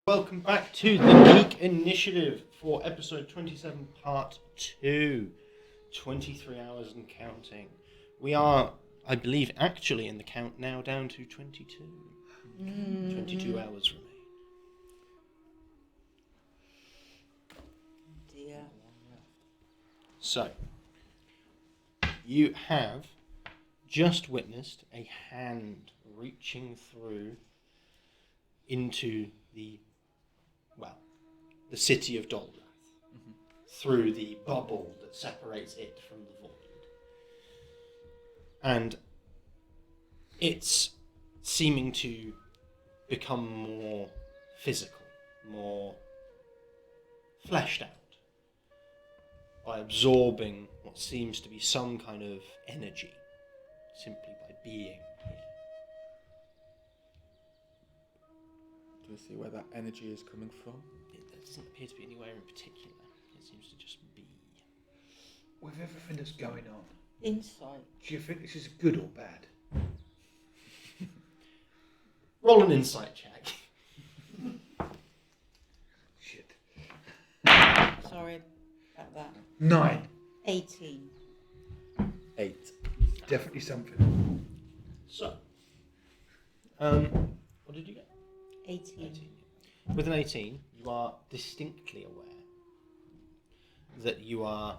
Welcome back to the Geek Initiative for episode 27, part 2. 23 hours and counting. We are, I believe, actually in the count now down to 22. 22 hours remain. Dear. So, you have just witnessed a hand reaching through into the city of Dolrath, through the bubble that separates it from the void. And it's seeming to become more physical, more fleshed out, by absorbing what seems to be some kind of energy, simply by being here. Do we see where that energy is coming from? There doesn't appear to be anywhere in particular. It seems to just be. With everything that's going on, Insight. do you think this is good or bad? Roll an insight check. Shit. Sorry about that. 9. 18. 8. Definitely something. So, what did you get? 18. With an 18, you are distinctly aware that you are.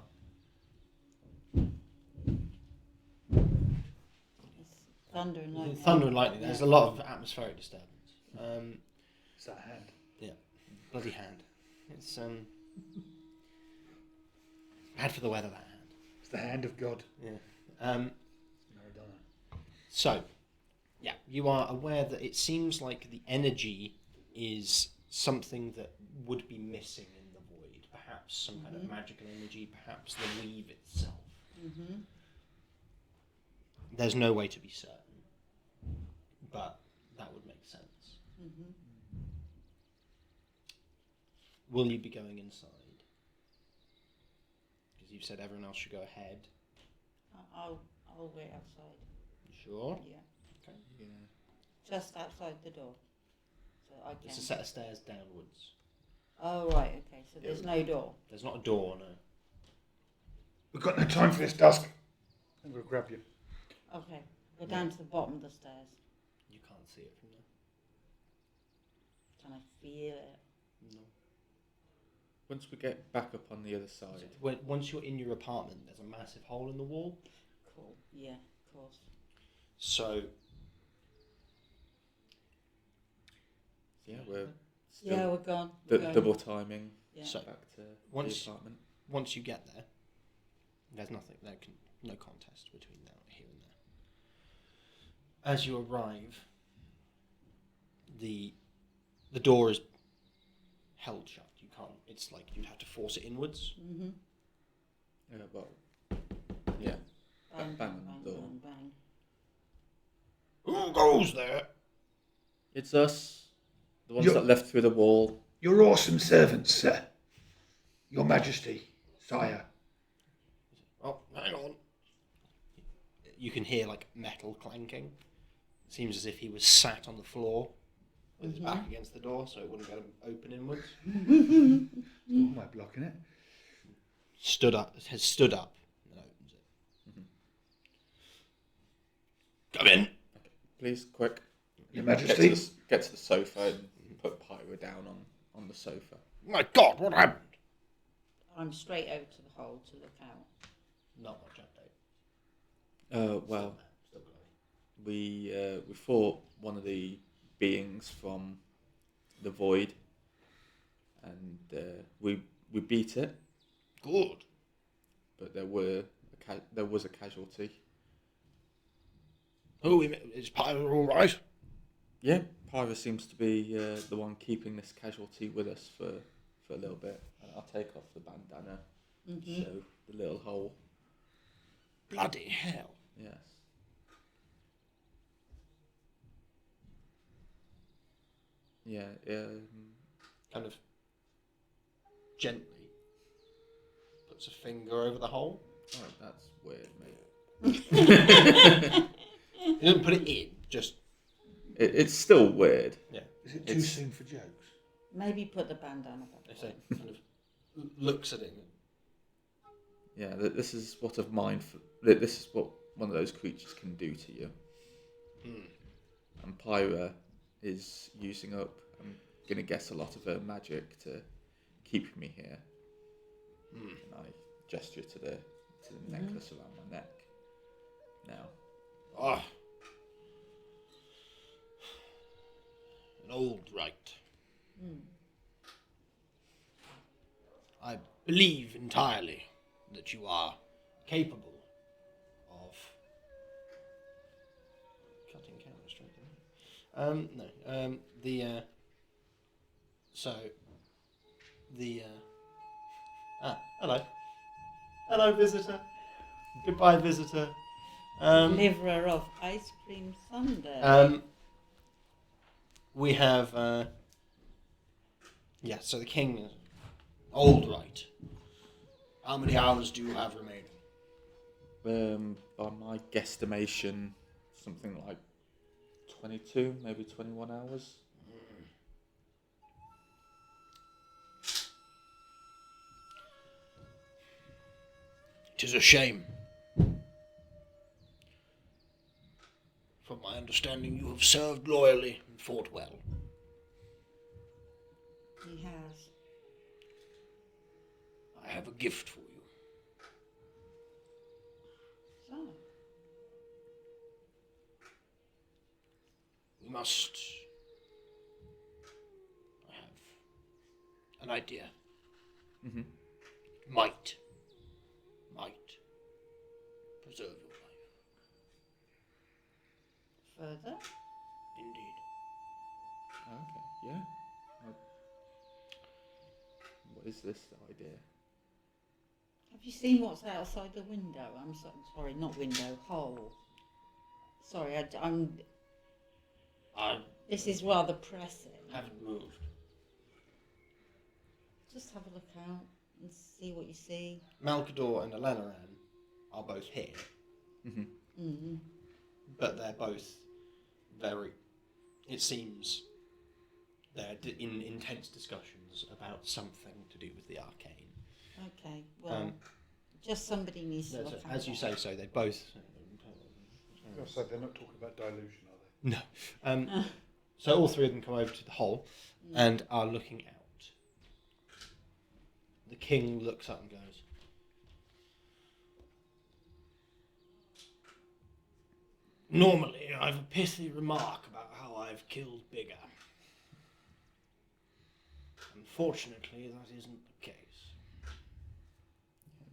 It's thunder and lightning. Thunder and lightning. There's a lot of atmospheric disturbance. It's that hand. Yeah, bloody hand. It's bad for the weather. That hand. It's the hand of God. Yeah. Maradona. So, yeah, you are aware that it seems like the energy is something that would be missing in the void. Perhaps some kind of magical energy, perhaps the weave itself. Mm-hmm. There's no way to be certain, but that would make sense. Mm-hmm. Will you be going inside? Because you've said everyone else should go ahead. I'll wait outside. You sure? Yeah. Okay. Yeah. Just outside the door. So I can. It's a set of stairs downwards. Oh, right, okay. So there's no door. There's not a door, no. We've got no time for this, Dusk. I'm going to grab you. Okay. Go down to the bottom of the stairs. You can't see it from there. Can I feel it? No. Once we get back up on the other side. Once you're in your apartment, there's a massive hole in the wall. Cool. Yeah, of course. So, Yeah, we're still Yeah, we're gone. We're going. double timing Yeah. so back to Once- the apartment. once you get there, there's nothing. No contest between now here and there. As you arrive, the door is held shut. You can't. It's like you'd have to force it inwards. Mm-hmm. Yeah, well, yeah. Bang, Bang bang, on the door. bang, bang. Who goes there? It's us, the ones You're- that left through the wall. Your awesome servants, sir. Your Majesty, sire. Oh, hang on. You can hear like metal clanking. It seems as if he was sat on the floor with his back against the door, so it wouldn't get him open inwards. What am I blocking it? Has stood up and opens it. Come in. Please, quick. Your Get Majesty. to the sofa and put Pyro down on the sofa. My God, what happened? I'm straight over to the hole to look out. Not much update. Well, Still glowing. we fought one of the beings from the void, and we beat it, Good. but there was a casualty. Oh, is Pyro all right? Yeah, Pyro seems to be the one keeping this casualty with us for a little bit. And I'll take off the bandana, show the little hole. Bloody hell. Yes. Yeah. Kind of gently puts a finger over the hole. Oh, that's weird, mate. He doesn't put it in, just It's still weird. yeah. Is it too It's- soon for jokes? Maybe put the bandana back They say, kind of looks at it. Yeah, this is what of mine. This is what one of those creatures can do to you. And Pyra is using up, I'm going to guess, a lot of her magic to keep me here. And I gesture to the necklace around my neck. Now. Ah. An old rite. I believe entirely that you are capable of cutting camera straight in. Hello. Hello, visitor. Goodbye, visitor. Deliverer of ice cream sundae. We have, so the king is old, right? How many hours do you have remaining? By my guesstimation, something like 22, maybe 21 hours. It is a shame. From my understanding, you have served loyally and fought well. He has. I have a gift for you. So, We must... I have an idea. Mm-hmm. Might preserve your life. further. Indeed. Okay, yeah. What is this idea? Have you seen what's outside the window? Sorry, not window, hole. Sorry, this is rather pressing. Haven't moved. Just have a look out and see what you see. Malkador and Elanaran are both here, but they're both very... It seems they're in intense discussions about something to do with the arcane. Okay, well, just somebody needs to look out. As you say so, they both... So they're not talking about dilution, are they? No. So all three of them come over to the hole and are looking out. The king looks up and goes, "Normally, I have a pithy remark about how I've killed bigger. Unfortunately, that isn't the case."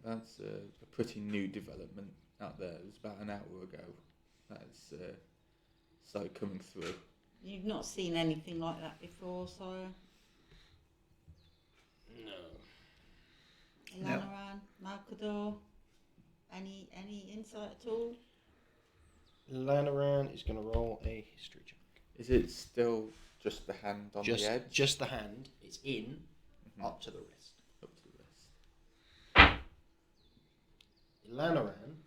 That's a pretty new development out there. It was about an hour ago. That's started coming through. You've not seen anything like that before, sire? No. Elanaran, Malkador, any insight at all? Lanaran is going to roll a history check. Is it still just the hand on the edge? Just the hand. It's in, up to the wrist. Up to the wrist. Lanaran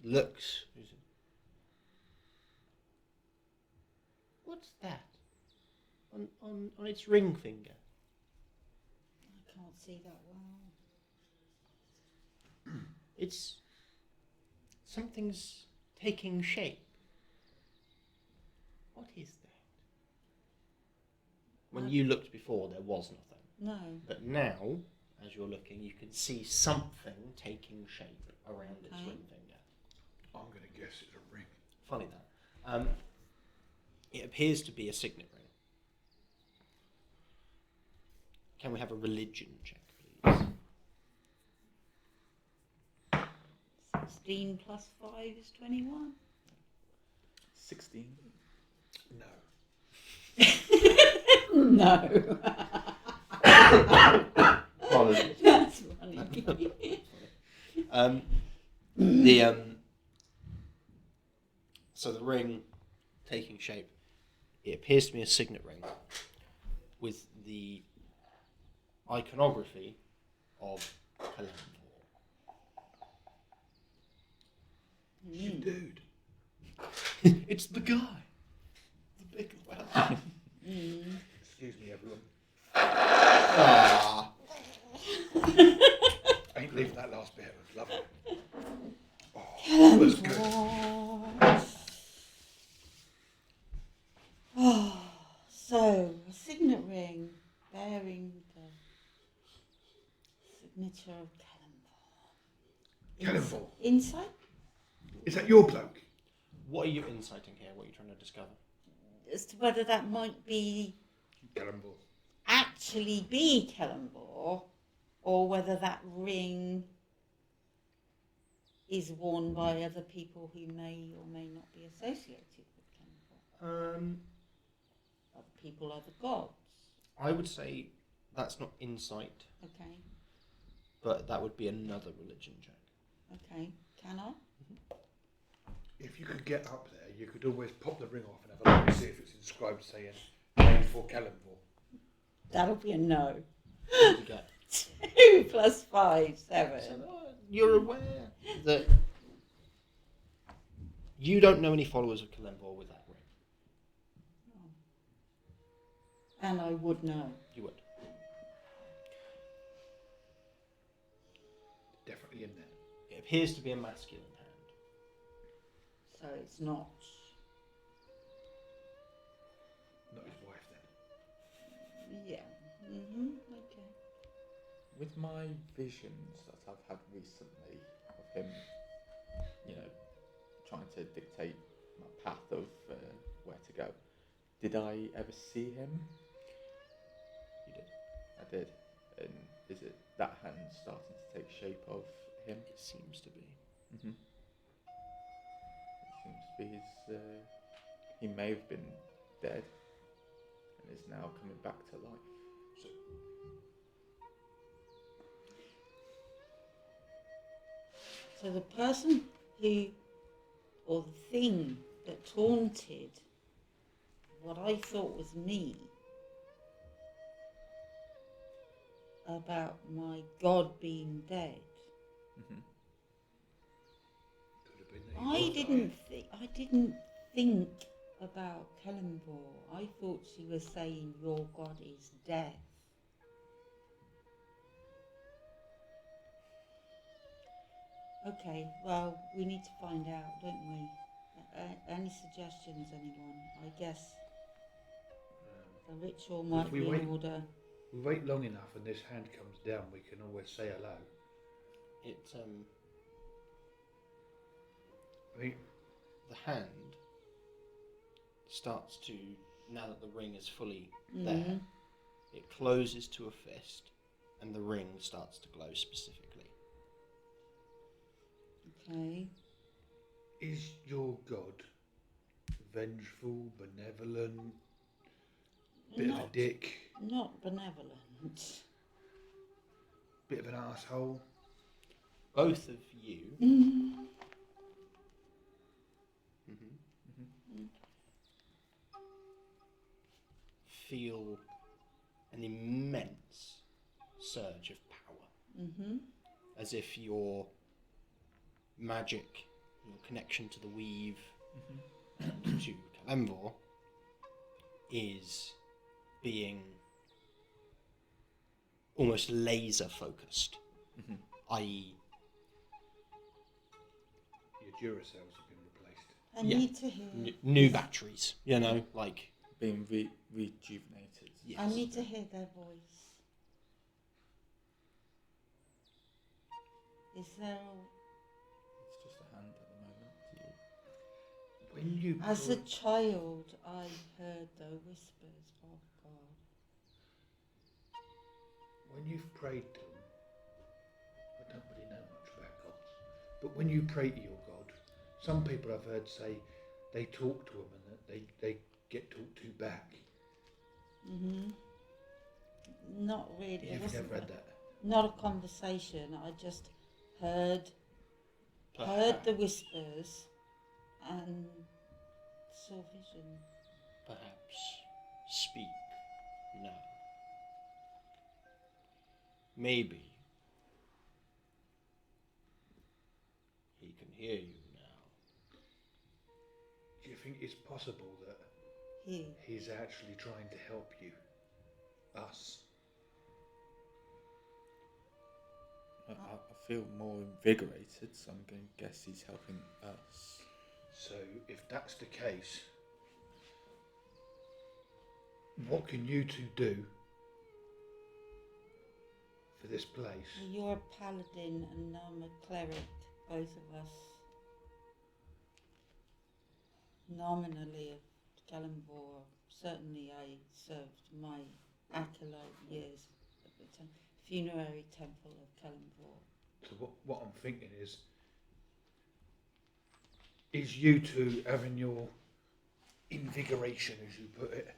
looks... What's that? On its ring finger. I can't see that well. It's... Something's taking shape. What is that? When you looked before, there was nothing. No. But now, as you're looking, you can see something taking shape around its ring finger. I'm going to guess it's a ring. Funny that. It appears to be a signet ring. Can we have a religion check, please? 16 plus 5 is 21. 16. No. No. That's funny. So the ring taking shape, it appears to be a signet ring with the iconography of Paladin. You dude. It's the guy. The big one. Excuse me, everyone. Ah. I ain't leaving that last bit. It was lovely. Oh, it was good. Oh, so a signet ring bearing the signature of Cannonball. Cannonball. Insight? Is that your bloke? What are you inciting here? What are you trying to discover? As to whether that might be Cannonball. actually be Cannonball, or whether that ring is worn by other people who may or may not be associated with Cannonball. Other people are the gods. I would say that's not insight, Okay, but that would be another religion check. okay. Can I? If you could get up there, you could always pop the ring off and have a look and see if it's inscribed saying made for Cannonball. That'll be a no. What did you get? 2 plus 5, 7. So, you're aware that you don't know any followers of Kalembor with that ring. And I would know. You would. Definitely in there. It appears to be a masculine hand. So it's not. Not his wife then. Yeah. Okay. With my visions that I've had recently of him, trying to dictate my path of where to go, did I ever see him? You did. I did. And is it that hand starting to take shape of him? It seems to be. Mm-hmm. It seems to be his. He may have been dead and is now coming back to life. So the person who, or the thing that taunted what I thought was me about my god being dead, Mm-hmm. Could have been that he I was didn't think about Kellenbor. I thought she was saying your god is death. Okay, well, we need to find out, don't we? Any suggestions, anyone? I guess the ritual might we be wait- in order. We wait long enough and this hand comes down, we can always say hello. It I mean, the hand starts to, now that the ring is fully Mhm. there, it closes to a fist, and the ring starts to glow specifically. Okay. is your god vengeful, benevolent, bit of a dick, Not benevolent. bit of an asshole? Both of you feel an immense surge of power, as if your magic, your connection to the weave, and to Kalemvor, is being almost laser focused, i.e. Your Duracells have been replaced. I Yeah. need to hear. New batteries, like... Being rejuvenated. Yes. I need to hear their voice. Is there? It's just a hand at the moment. When you As a pray- child, I heard the whispers of God. when you've prayed to them, I don't really know much about gods, but when you pray to your god, some people I've heard say they talk to them and that they get talked to back. Not really. It You've wasn't never had that. Not a conversation. I just heard the whispers and saw vision. Perhaps speak now. Maybe he can hear you now. Do you think it's possible that He. he's actually trying to help you? Us? I feel more invigorated, so I'm going to guess he's helping us. So if that's the case, what can you two do for this place? Well, you're a paladin and I'm a cleric, both of us. Nominally of Kalimvor, certainly I served my acolyte years at the funerary temple of Kalimvor. So what I'm thinking is you two having your invigoration, as you put it,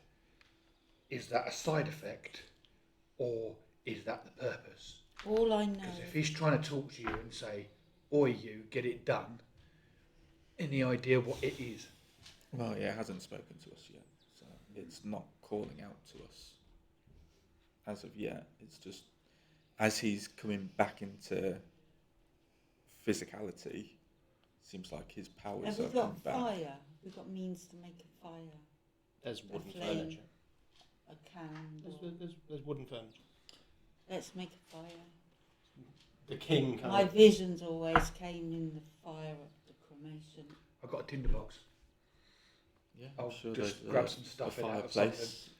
is that a side effect or is that the purpose? All I know. Because if he's trying to talk to you and say, "Oi, you, get it done," any idea what it is? Well, yeah, it hasn't spoken to us yet, so it's not calling out to us as of yet. It's just as he's coming back into physicality, seems like his powers Have we are coming got back. fire? We've got means to make a fire. There's wooden flame. furniture. A candle. There's wooden furniture. Let's make a fire. The king kind My of... visions always came in the fire of the cremation. I've got a tinderbox. Yeah, I'll I'm sure just there's grab some stuff a in out of fireplace.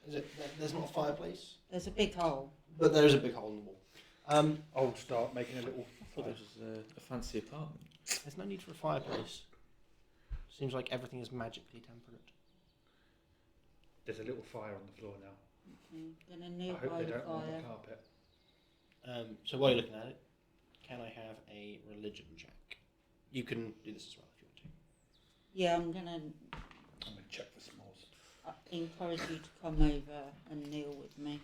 There's not a fireplace, There's a big hole. but there is a big hole in the wall. I'll start making a little I thought fire. this was a fancy apartment. There's no need for a fireplace. Seems like everything is magically temperate. There's a little fire on the floor now. Gonna I kneel hope by they the don't want fire. the carpet. So while you're looking at it, can I have a religion check? You can do this as well if you want to. Yeah, I'm gonna I'm going to check for smalls. encourage you to come over and kneel with me.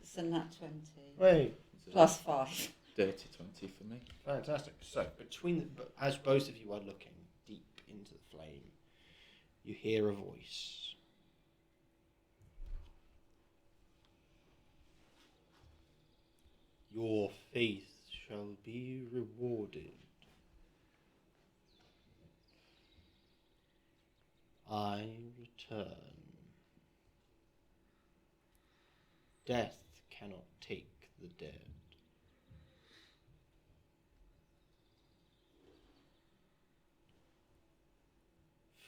It's a nat 20. Wait. Plus 5. Dirty 20 for me. Fantastic. So as both of you are looking deep into the flame, you hear a voice. Your faith shall be rewarded. I return. Death cannot take the dead.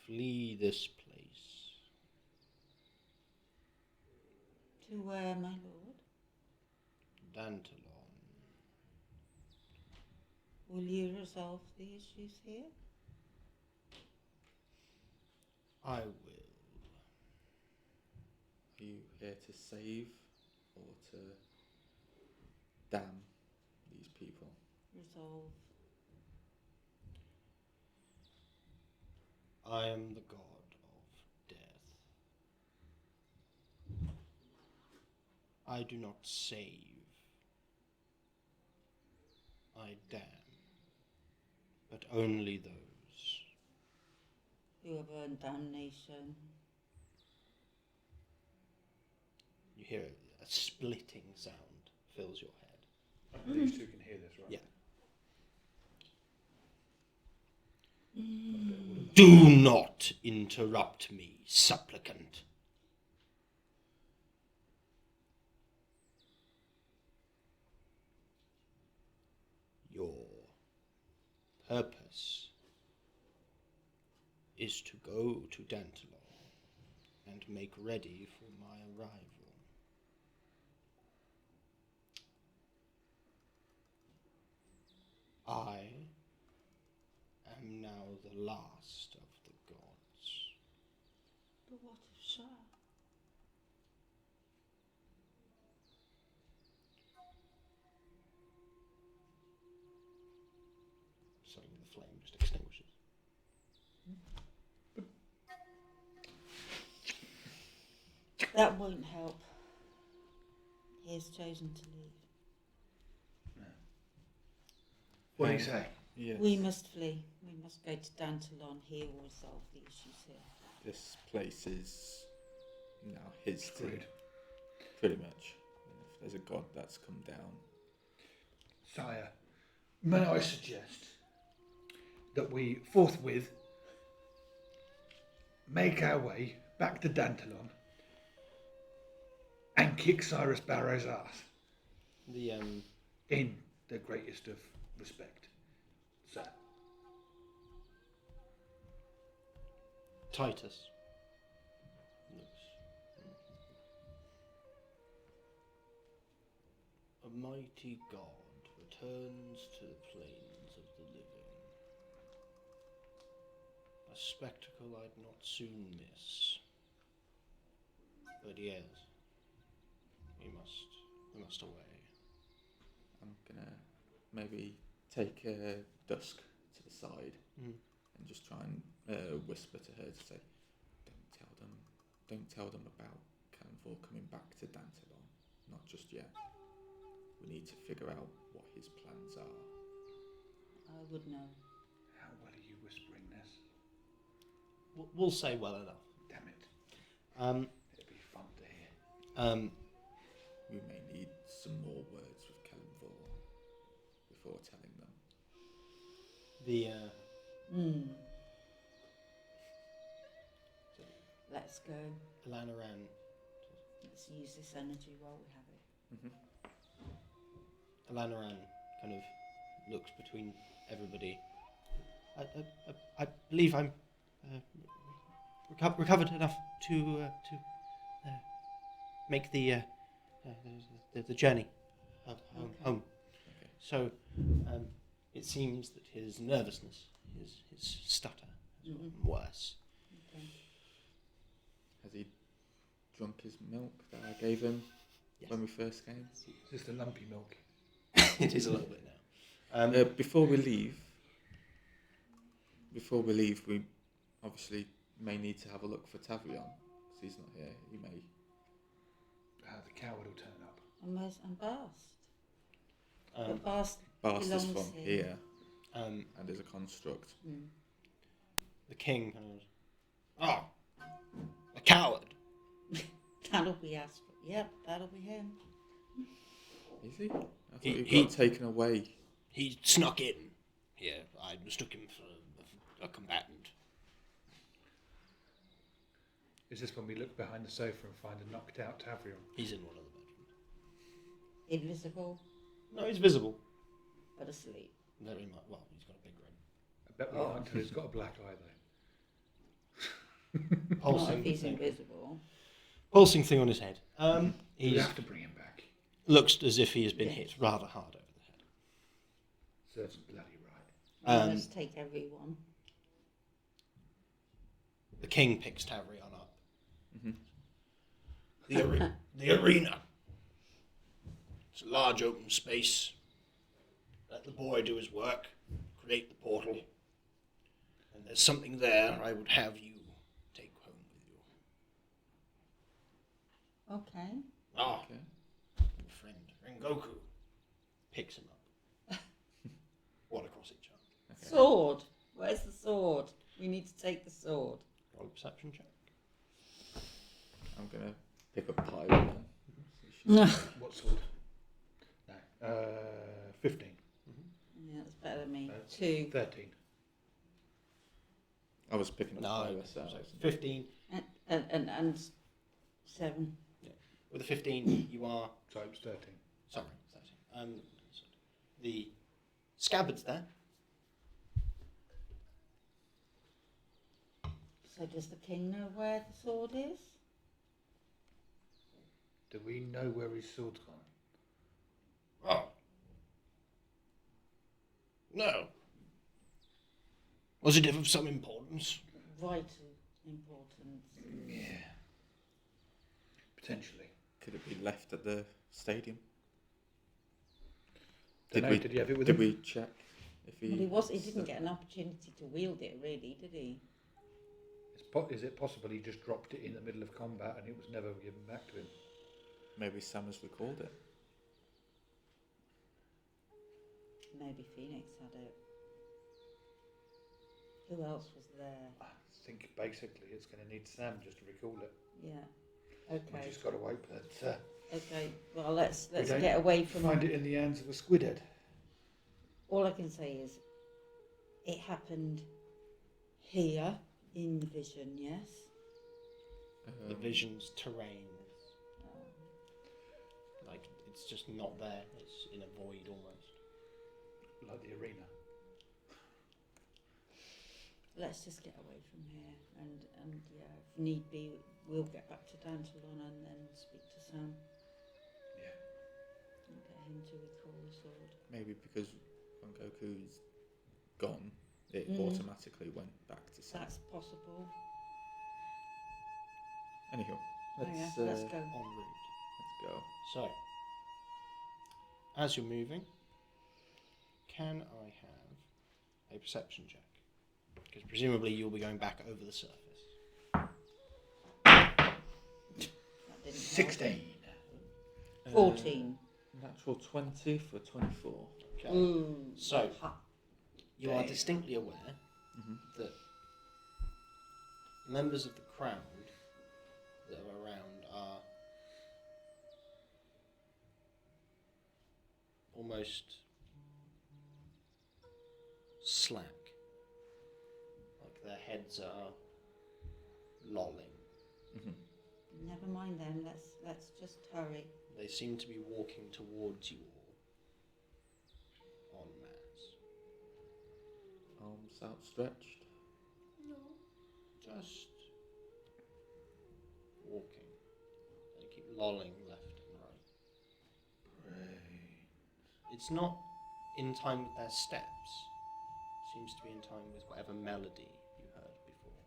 Flee this place. To where, my lord? Dantalon. Will you resolve the issues here? I will. Are you here to save or to damn these people? Resolve. I am the god of death. I do not save. I damn. But only those. Who have earned damnation. You hear a splitting sound fills your head. These two can hear this, right? Yeah. Do not interrupt me, supplicant. Your purpose is to go to Dantalon and make ready for my arrival. I am now the last of the gods. But what of Shah? Suddenly the flame just extinguishes. That won't help. He has chosen to leave. What do you say? Yes. We must flee. We must go to Dantalon. He will resolve the issues here. This place is now his to, Screwed. pretty much. If there's a god that's come down. Sire, may I suggest that we forthwith make our way back to Dantalon and kick Cyrus Barrow's ass? The In the greatest of respect, sir. Titus looks. A mighty god returns to the plains of the living. A spectacle I'd not soon miss. But yes, we must away. I'm gonna maybe take Dusk to the side and just try and whisper to her to say, don't tell them about Cannonball coming back to Dantelon, not just yet. We need to figure out what his plans are. I would know. How well are you whispering this? We'll say well enough. Damn it. It'd be fun to hear. We may need some more words with Cannonball before telling them. Let's go. Alanaran. Let's use this energy while we have it. Alanaran kind of looks between everybody. I believe I'm recovered enough to make the journey home. Okay. So it seems that his nervousness, his stutter, has gotten worse. Okay. Has he drunk his milk that I gave him Yes. when we first came? It's just a lumpy milk. It is a little bit now. Before we leave, we obviously may need to have a look for Tavrion, because he's not here. He may... The coward will turn up. And Bast. But Bast Bast is belongs from here. here and is a construct. The king kind of, a coward. That'll be us. Yep, that'll be him. Is he? I thought He- he got taken away. He snuck in here. I mistook him for a combatant. Is this when we look behind the sofa and find a knocked out Tavrion? He's in one of the bedrooms. Invisible, No, he's visible. but asleep. Very much. Well, he's got a big ring. I bet we can't tell he's got a black eye though. Not Pulsing if he's thing. invisible. Pulsing thing on his head. We He have to bring him back. looks as if he has been Yes. hit rather hard over the head. Serves him bloody right. Let's take everyone. The king picks Tavrion up. Mm-hmm. The arena. It's a large open space. Let the boy do his work. Create the portal. And there's something there I would have you take home with you. Okay. Okay. Your friend Rengoku picks him up. One across each arm. Okay. Sword. Where's the sword? We need to take the sword. Roll a perception check. I'm gonna pick up Pilot then. What sword? No. 15. Yeah, that's better than me. That's 2. 13. I was picking up No, Pilot. so 15. And 7. With a 15, you are... So it was 13. Sorry, 13. The scabbard's there. So does the king know where the sword is? Do we know where his sword's gone? Oh. No. Was it of some importance? Vital importance. Yeah. Potentially. Could it be left at the stadium? Dunno, did he have it with Did him? we check if he? Well, he didn't get an opportunity to wield it, really, did he? Is it possible he just dropped it in the middle of combat and it was never given back to him? Maybe Sam has recalled it. Maybe Phoenix had it. Who else was there? I think basically it's going to need Sam just to recall it. Yeah. We Okay. just got to hope that Okay. Well, let's we don't get away from. find it in the hands of a squidhead. All I can say is, it happened here in the vision. Yes. The vision's terrain. Like, It's just not there. It's in a void almost. Like the arena. Let's just get away from here, and yeah, if need be, we'll get back to Dantalon and then speak to Sam Yeah. and get him to recall the sword. Maybe because when Goku's gone, it automatically went back to Sam. That's possible. Anyhow, Let's go. En route. Let's go. So, as you're moving, can I have a perception check? Because presumably you'll be going back over the surface. That didn't 16. 14. Natural 20 for 24. Okay. Ooh. So, Ha. you are distinctly aware that members of the crowd that are around are almost slack. Like their heads are lolling. Never mind then. Let's just hurry. They seem to be walking towards you all en masse. Arms outstretched. No, just walking. They keep lolling left and right. It's not in time with their steps. Seems to be in time with whatever melody you heard before.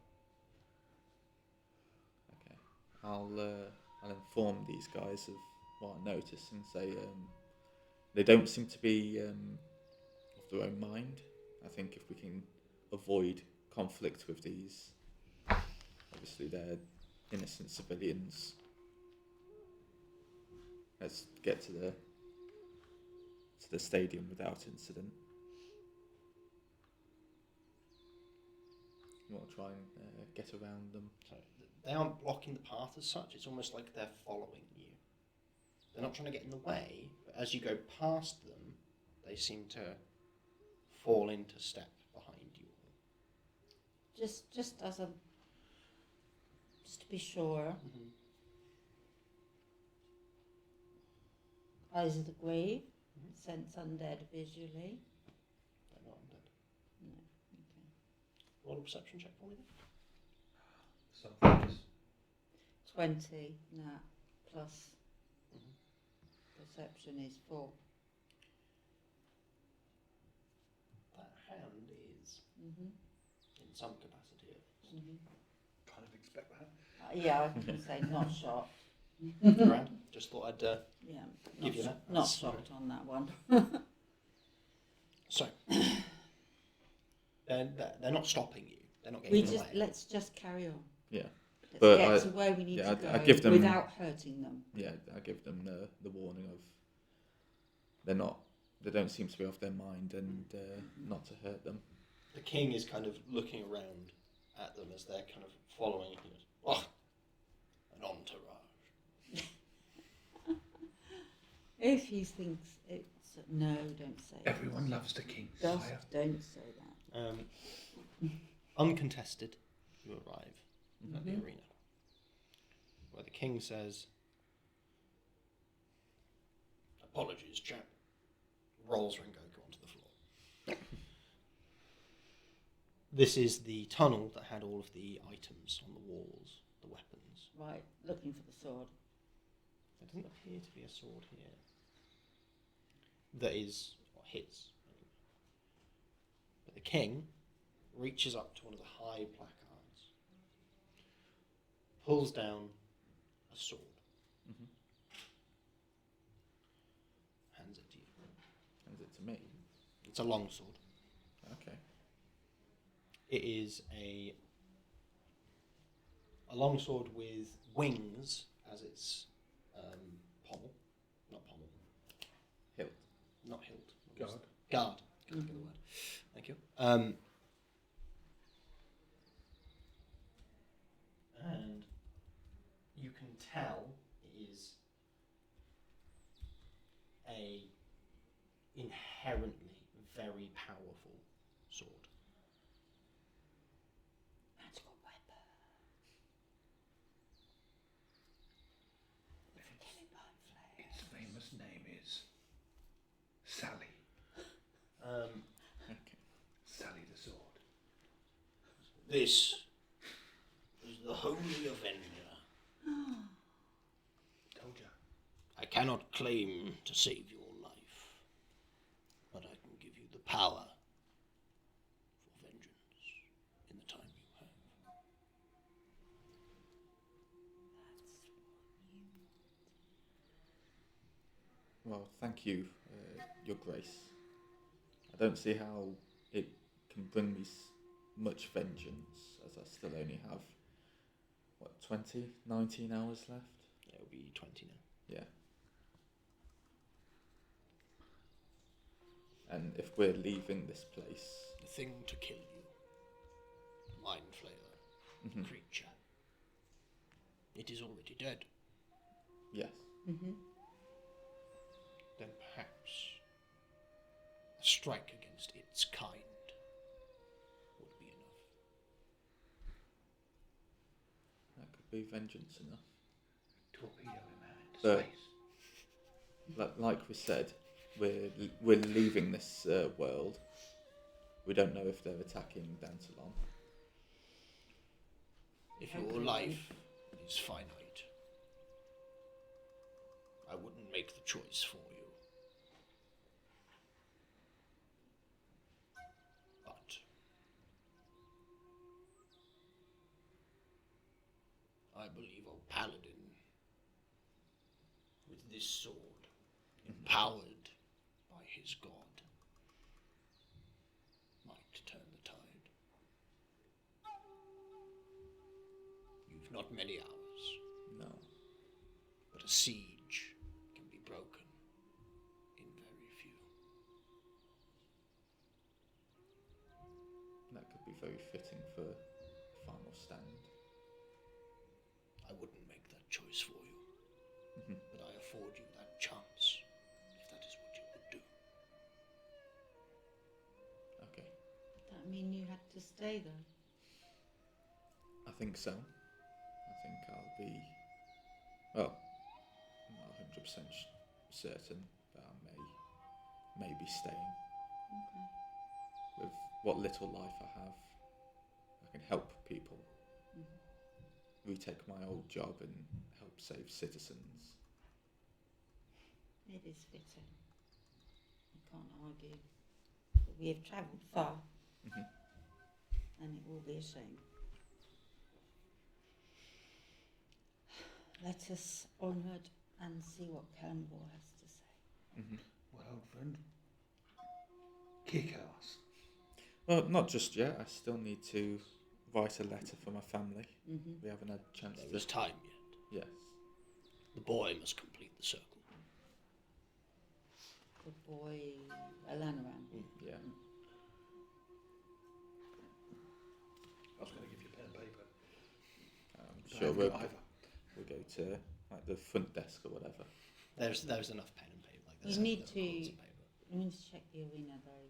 Okay. I'll inform these guys of what I notice and say they don't seem to be of their own mind. I think if we can avoid conflict with these, obviously they're innocent civilians. Let's get to the stadium without incident. We'll try and get around them. So they aren't blocking the path as such. It's almost like they're following you. They're not trying to get in the way, but as you go past them, they seem to fall into step behind you. Just as a, just to be sure. Eyes of the grave. Sense undead visually. They're not undead. No. Okay. Roll a perception check for me. Something is 20. Nah. Plus. Perception is 4. That hand is, in some capacity, kind of expect that. Yeah, I was going to say not shocked. grand. Just thought I'd Yeah. give you that. Not That's shocked on that one. So, they're not stopping you. They're not getting in the way. Let's just carry on. Yeah. Let's But get to where we need to go I give them, without hurting them. Yeah, I give them the warning of they don't seem to be off their mind and not to hurt them. The king is kind of looking around at them as they're kind of following. He goes, "Oh, an entourage." If he thinks it's no, don't say Everyone loves the king. Dusk, Sire. don't say that. Uncontested, you arrive at the arena, where the king says, "Apologies, chap." Rolls Rengoku onto the floor. This is the tunnel that had all of the items on the walls, the weapons. Right, looking for the sword. There doesn't appear to be a sword here. That is his. But the king reaches up to one of the high placards, pulls down a sword, hands it to you. Hands it to me. It's a long sword. Okay. It is a long sword with wings as its pommel. Not pommel. Hilt. Not hilt. Guard. Guard. Couldn't think of the word. Thank you. And you can tell it is a inherently very powerful sword. Magical weapon. Its famous name This is the Holy Avenger. Told ya. I cannot claim to save your life, but I can give you the power for vengeance in the time you have. Well, thank you, Your Grace. I don't see how it can bring me much vengeance, as I still only have, 19 hours left? It'll be 20 now. Yeah. And if we're leaving this place... The thing to kill you. The Mind Flayer creature. It is already dead. Yes. Mm-hmm. Then perhaps a strike against its kind would be enough. That could be vengeance enough. Torpedo him out into space. Like we said, we're leaving this world. We don't know if they're attacking Dantalon. If your life is finite, I wouldn't make the choice for you. But I believe a paladin with this sword, empowered by his god, might turn the tide. You've not many hours, No. but a siege can be broken in very few. That could be very fitting for final stand. I wouldn't make that choice for you, but I afford you that chance, if that is what you would do. Okay. That mean you had to stay though? I think so. I think I'll be... Well, I'm not 100% certain, but I may be staying. Okay. With what little life I have, I can help people. Retake my old job and help save citizens. It is fitting. I can't argue. But we have travelled far, and it will be a shame. Let us onward and see what Cannonball has to say. Well, old friend, kick ass. Well, not just yet. I still need to write a letter for my family. We haven't had a chance There to... is time yet. Yes. The boy must complete the circle. The boy, Alanaran. Yeah. I was going to give you pen and paper. I'm but I sure haven't we'll got either. go to like the front desk or whatever. There's enough pen and paper. Like We there's need there's to- lots of paper. We need to check the arena though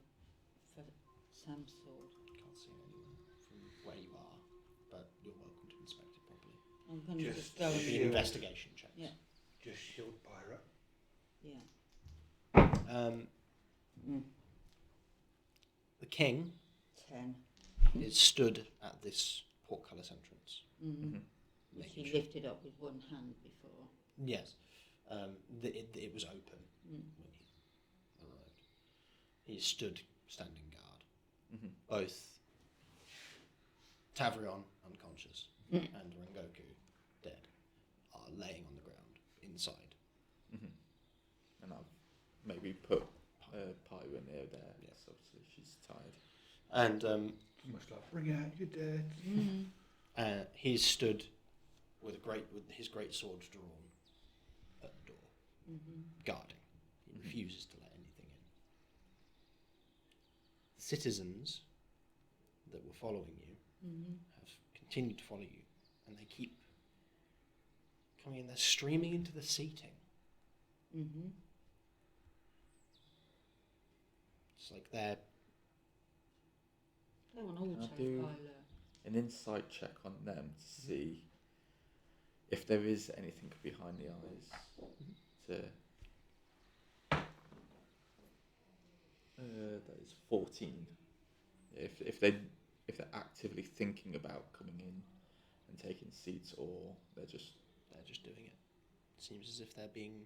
for Sam's sword. Can't see anyone from where you are, but you're welcome to inspect it properly. I'm going to Just just go It'll and be an investigation check. Yeah. Just shield pirate. Yeah. The king 10. is stood at this portcullis entrance. Which making he sure- lifted up with one hand before. Yes. It was open when he arrived. He stood standing guard. Both Tavrion, unconscious, and Rengoku, dead, are laying on the ground inside. And I've maybe put Pyra near there. Yes, obviously she's tired. And Almost like, bring out your dead. he's stood with his great sword drawn at the door, guarding. He refuses to let anything in. The citizens that were following you have continued to follow you, and they keep coming in. They're streaming into the seating. It's like they're... They're on I'll autopilot. do an insight check on them to see if there is anything behind the eyes. That is 14. If they if they're actively thinking about coming in and taking seats, or they're just doing it. Seems as if they're being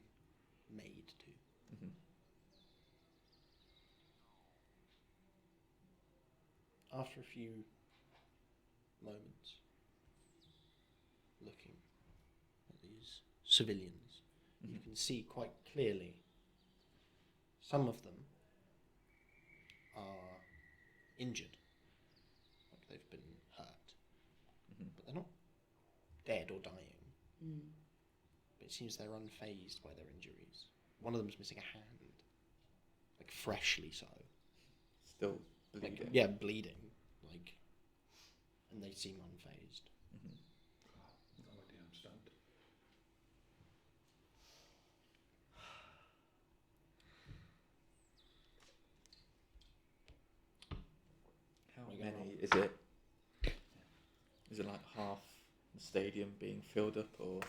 made to. Mhm. After a few moments looking at these civilians, you can see quite clearly some of them are injured, like they've been hurt, but they're not dead or dying. But it seems they're unfazed by their injuries. One of them's missing a hand, like freshly so. still bleeding. Like, bleeding, like, and they seem unfazed. No idea, I'm stunned. How We're gonna many is it? Is it like half the stadium being filled up, or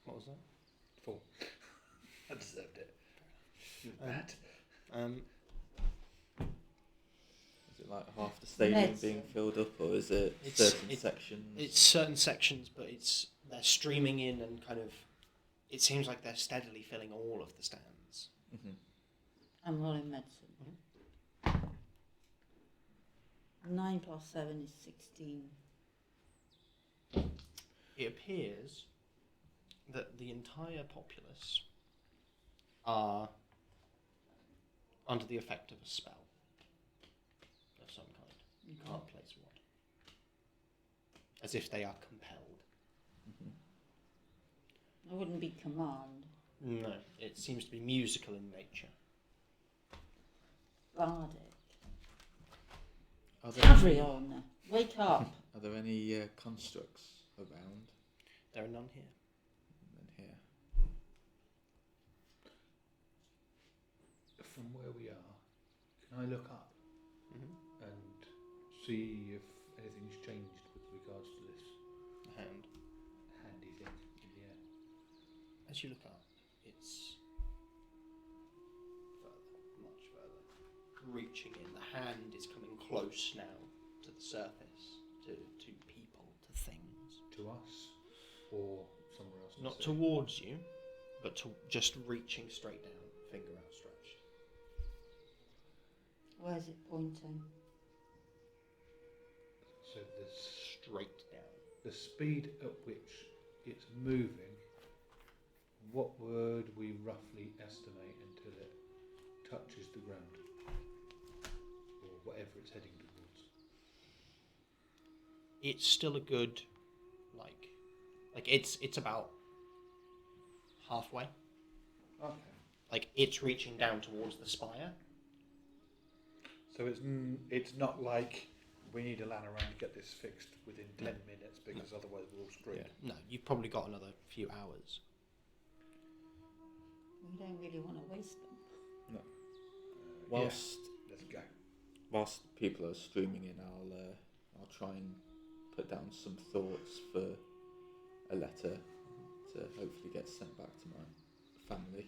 What was that? 4. I deserved it. You're Um, bad. is it like half the stadium Meds. being filled up, or is it It's- certain it- sections? It's certain sections, but they're streaming in and kind of. It seems like they're steadily filling all of the stands. Mhm. I'm rolling medicine. 9 plus 7 is 16. It appears that the entire populace are under the effect of a spell of some kind. You can't place what. As if they are compelled. I wouldn't be command. No, it seems to be musical in nature. Bardic. Are Carry on. Wake up. Are there any constructs around? There are none here. And here. From where we are, can I look up and see if anything's changed with regards to this Hand. handy thing in the air? As you look up, it's further, much further, reaching in. The hand is coming close now to the surface, to people, to things. To us or somewhere else? in the Not city? towards you, but to just reaching straight down, finger outstretched. Where's it pointing? So Straight down. the speed at which it's moving, what would we roughly estimate until it touches the ground? Or whatever it's heading towards? It's still a good, like it's about halfway. Okay. Like it's reaching down towards the spire. So it's not like we need a lan around to get this fixed within 10 minutes because otherwise we're all screwed. No, you've probably got another few hours. We don't really want to waste them. No. Whilst Let's go. whilst people are streaming in, I'll try and put down some thoughts for a letter to hopefully get sent back to my family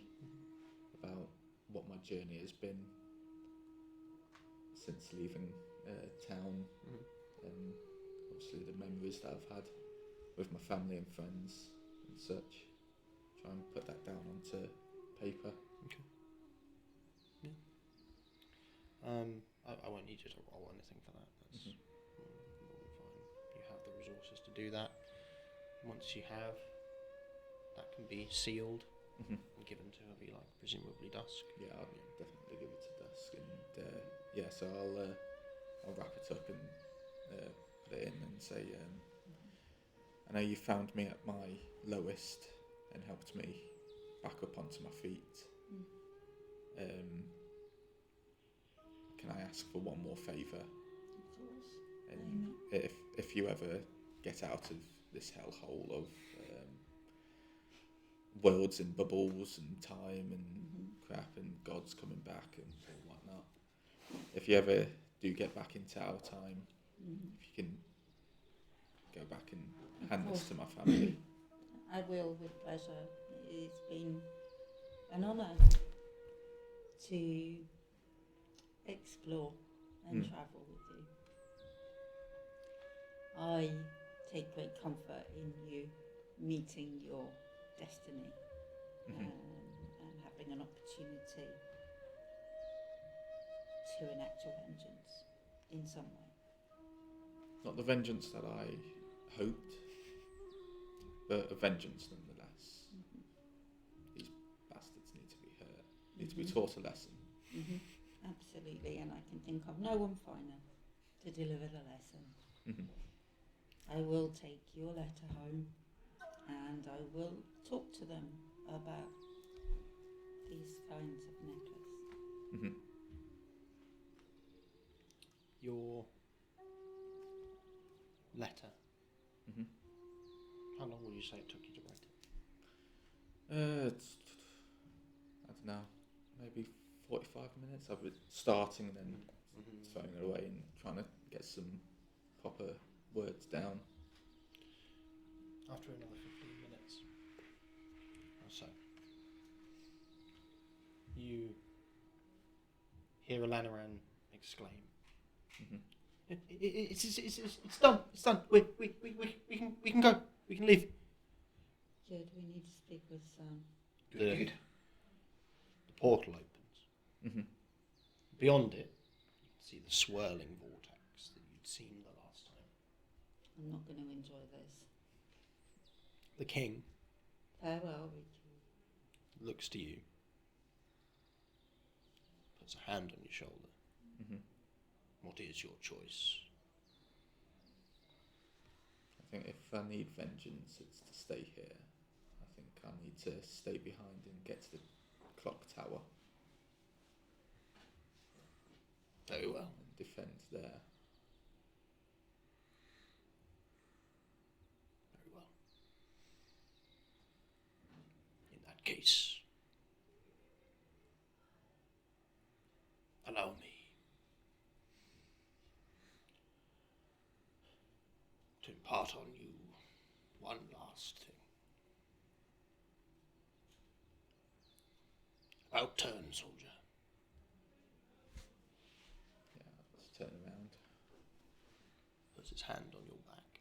about what my journey has been since leaving town, and obviously the memories that I've had with my family and friends and such. Try and put that down onto paper. Okay. Yeah. I won't need you to roll anything for that. That's more than fine. You have the resources to do that. Once you have, that can be sealed and given to whoever you like, presumably Dusk. Yeah, I'll definitely give it to Dusk, and so I'll wrap it up and put it in and say, I know you found me at my lowest and helped me back up onto my feet. Can I ask for one more favour? Of course. And if you ever get out of this hellhole of worlds and bubbles and time and crap and gods coming back and whatnot, if you ever do get back into our time, if you can go back and hand this to my family. I will, with pleasure. It's been an honour to explore and travel with you. I take great comfort in you meeting your destiny and having an opportunity to enact your vengeance in some way. Not the vengeance that I hoped, but a vengeance nonetheless. These bastards need to be hurt, need to be taught a lesson. Absolutely, and I can think of no one finer to deliver the lesson. I will take your letter home and I will talk to them about these kinds of necklace. Your letter. How long would you say it took you to write it? It's, I don't know, maybe 45 minutes. I've been starting and then throwing it away and trying to get some proper words down. After another 15 minutes or so, you hear Alanaran exclaim, It's done. It's done. We can go. We can leave. Good, we need to speak with Sam. The portal opens. Beyond it, you can see the swirling vortex that you'd seen the last time. I'm not going to enjoy this. The king Farewell, Rhi-koo. looks to you, puts a hand on your shoulder. What is your choice? I think if I need vengeance, it's to stay here. I think I need to stay behind and get to the clock tower. Very well. And defend there. Very well. In that case, allow me to impart on you one last thing. About turn, soldier. Yeah, let's turn around. Puts his hand on your back,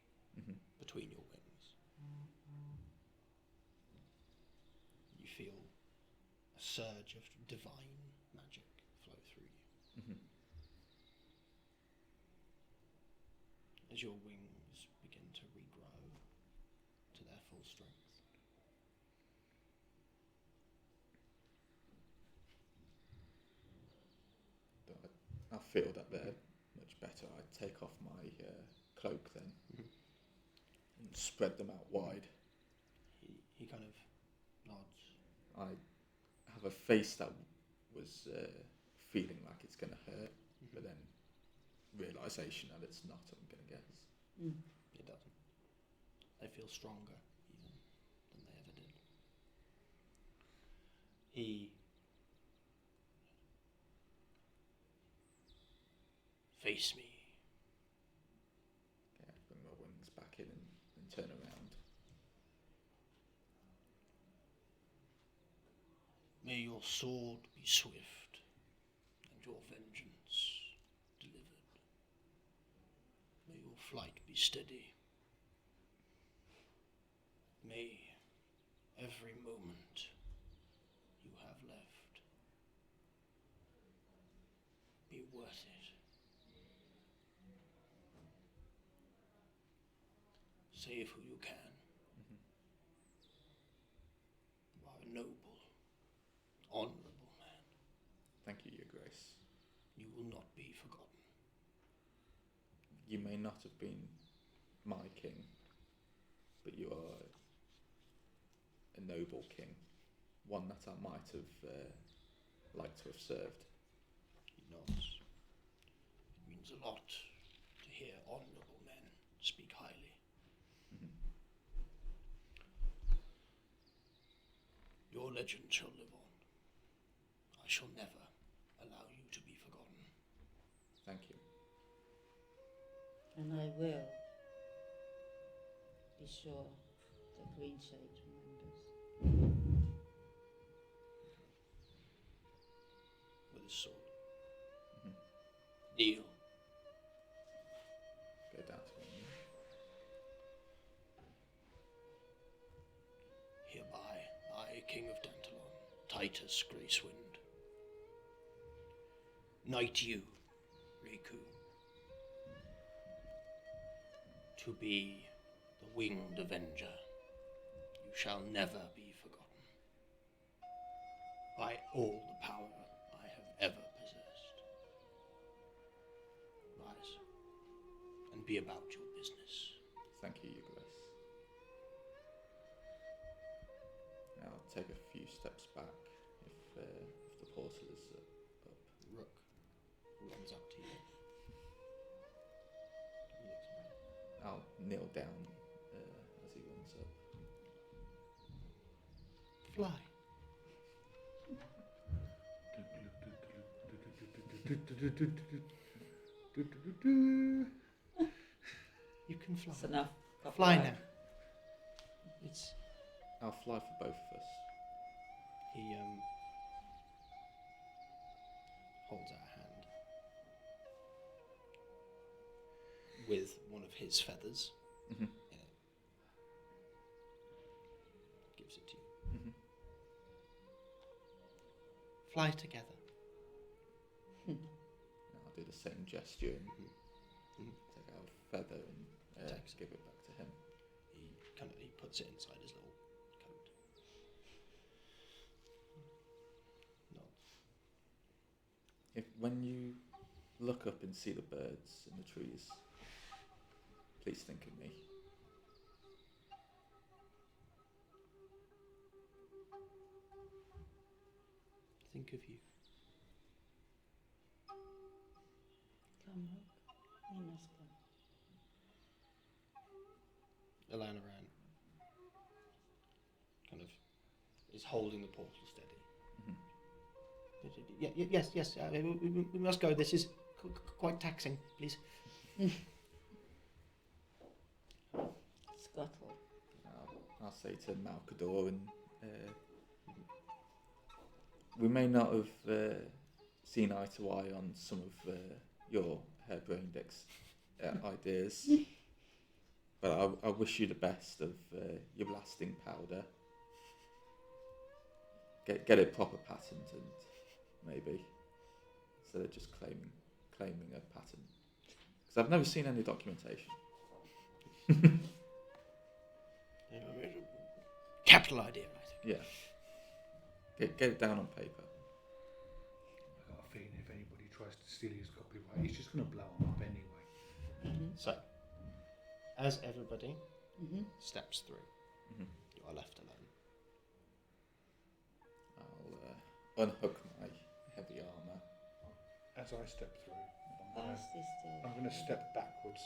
between your wings. You feel a surge of divine magic flow through you. As your wings begin to regrow to their full strength. I feel that they're much better. I take off my cloak then and spread them out wide. He kind of nods. I have a face that was feeling like it's going to hurt, but then realisation that it's not, I'm going to guess. It doesn't. They feel stronger even than they ever did. He face me. Yeah, bring my wings back in and turn around. May your sword be swift and your vengeance delivered. May your flight be steady. May every moment you have left be worth it. Save who you can. You are a noble, honourable man. Thank you, Your Grace. You will not be forgotten. You may not have been my king, but you are a noble king, one that I might have liked to have served. He nods. It means a lot to hear honourable men speak highly. Your legend shall live on. I shall never allow you to be forgotten. Thank you. And I will be sure that Green Shade remembers. With his sword. Kneel. Go down to me. King of Dantalon, Titus Gracewind. Knight you, Rhi-koo, to be the winged avenger. You shall never be forgotten. By all the power I have ever possessed. Rise and be about your business. Thank you, Your Grace. I'll take a few steps back if the portal is up. Rook runs up to you. He looks around. I'll kneel down as he runs up. Fly. You can fly. That's enough. Fly now. It's I'll fly for both of us. he holds out a hand with one of his feathers Mm-hmm. in it. Gives it to you. Mm-hmm. Fly together. I'll do the same gesture and Mhm. take out a feather and Takes it. give it back to him. He puts it inside his little coat. Nods. If when you look up and see the birds in the trees, please think of me. Think of you. Come, Rook. You must go. Alanaran kind of is holding the portal steady. Mm-hmm. Yes. We must go. This is quite taxing. Please. Scuttle. I'll say to Malkador, and we may not have seen eye to eye on some of your harebrained ideas, but I wish you the best of your blasting powder. Get it proper patterned, and maybe instead of just claiming a patent, because I've never seen any documentation. Capital idea, right? Yeah. Get it down on paper. I've got a feeling if anybody tries to steal his copyright, he's just going to blow him up anyway. Mm-hmm. So, as everybody Mm-hmm. steps through, Mm-hmm. you are left alone. I'll unhook my heavy armour. As I step through, Past is still. I'm going to step backwards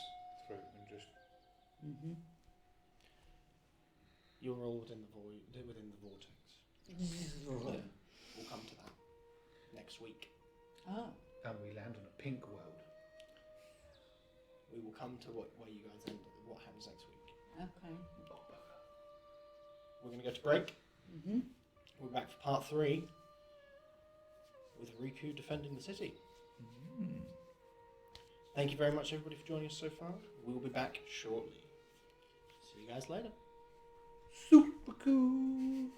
through and just. Mm-hmm. You're all within the vortex. Mm-hmm. We'll come to that next week. Oh. And we land on a pink world. We will come to where you guys ended. What happens next week? Okay. We're going to go to break. Mm-hmm. We're back for part 3 with Rhi-koo defending the city. Mm. Thank you very much, everybody, for joining us so far. We will be back shortly. See you guys later. Super cool.